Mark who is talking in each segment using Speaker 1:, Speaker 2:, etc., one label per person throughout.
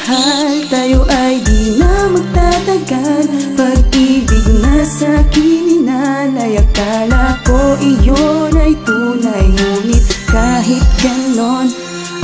Speaker 1: mahal, tayo ay di na magtatagal. Pag-ibig na sa'kin inalay, akala ko iyon ay tunay. Ngunit kahit ganon,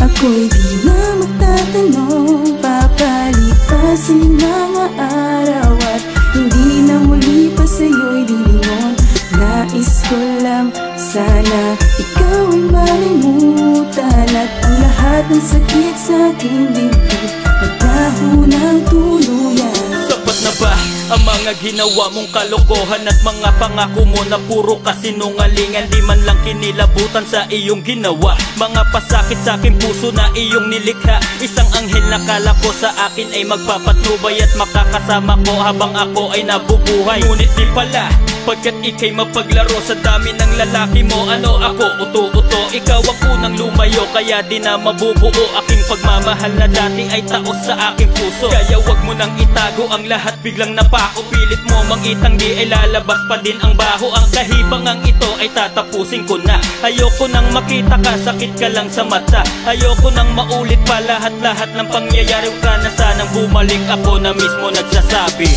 Speaker 1: ako'y di na magtatanong. Papalipasin mga araw at hindi na muli pa sa'yo'y lilingon. Nais ko lang sana ikaw ay malimutan, at ang lahat ng sakit sa aking dibdib maglaho ng tuluyan.
Speaker 2: Sapat na ba ang mga ginawa mong kalokohan at mga pangako mo na puro kasinungalingan? Di man lang kinilabutan sa iyong ginawa, mga pasakit sa aking puso na iyong nilikha. Isang anghel na kala ko sa akin ay magpapatnubay at makakasama ko habang ako ay nabubuhay. Ngunit di pala, pagkat ika'y mapaglaro sa dami ng lalaki mo. Ano ako, uto-uto, ikaw ang unang lumayo, kaya di na mabubuo aking pagmamahal na dati ay taos sa aking puso. Kaya wag mo nang itago ang lahat, biglang napako. Pilit mo mang itanggi ay lalabas pa din ang baho. Ang kahibangang ito ay tatapusin ko na. Ayoko nang makita ka, sakit ka lang sa mata. Ayoko nang maulit pa lahat-lahat ng pangyayari. Huwag ka na sanang bumalik, ako na mismo nagsasabi.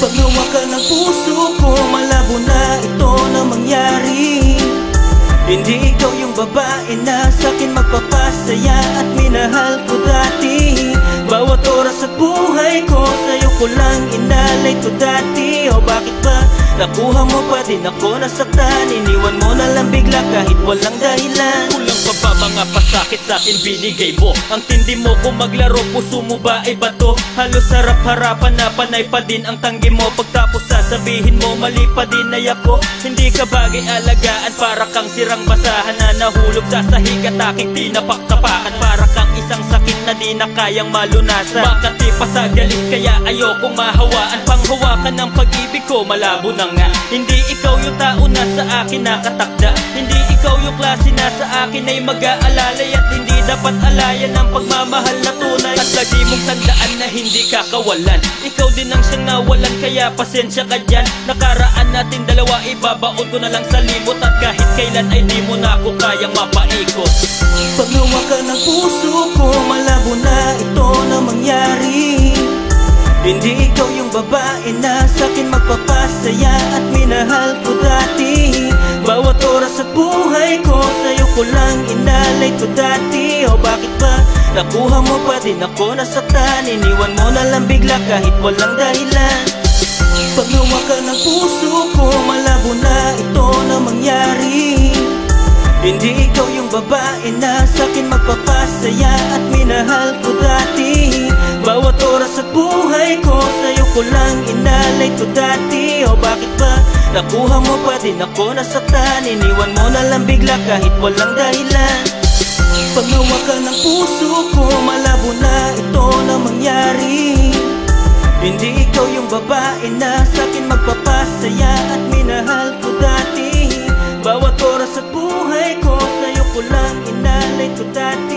Speaker 3: Paggawa ka ng puso ko, malabo na ito na mangyari. Hindi ikaw yung babae na sa'kin magpapasaya at minahal ko dati. Bawat oras at buhay ko, sa'yo ko lang inalay to dati. O bakit ba nakuha mo pa din ako nasaktan? Iniwan mo na lang bigla kahit walang dahilan.
Speaker 2: Kulang pa ba mga pasakit sa'kin binigay mo? Ang tindi mo kung maglaro, puso mo ba ay bato? Halos harap-harapan na panay pa din ang tanggi mo. Pagtapos sasabihin mo mali pa din ay ako. Hindi ka bagay alagaan, para kang sirang basahan na nahulog sa sahig at aking tinapaktapakan. Para kang isang sakit na di na kayang malunasan. Makati pa sa galit kaya ayokong mahawaan. Panghawakan ng pag-ibig ko malabo na nga. Hindi ikaw yung tao na sa akin nakatakda. Hindi ikaw yung klase na sa akin ay mag-aalalay. At hindi dapat alayan ng pagmamahal na tunay. At lagi mong tandaan na hindi kakawalan. Ikaw din ang siyang nawalan, kaya pasensya ka dyan. Nakaraan natin dalawa, ibabaon ko na lang sa limot. At kahit kailan ay di mo na ako kayang mapaikot.
Speaker 3: Paggawa ka ng puso ko, malabo na ito na mangyari. Hindi ikaw yung babae na sa'kin magpapasaya at minahal ko dati. Bawat oras at buhay ko, sa'yo ko lang inalay to dati. O bakit ba nakuha mo pa din ako nasaktan? Iniwan mo na lang bigla kahit walang dahilan. Paggawa ka ng puso ko, malabo na ito na mangyari. Hindi ikaw yung babae na sa'kin magpapasaya at minahal ko dati. Bawat oras at buhay ko, sa'yo ko lang inalay to dati. O bakit ba nakuha mo pa din ako nasaktan? Iniwan mo na lang bigla kahit walang dahilan. Paggawa ka ng puso ko, malabo na ito na mangyari. Hindi ikaw yung babae na sa'kin magpapasaya at minahal ko dati. Bawat oras at buhay ko, sa'yo ko lang inalay to dati.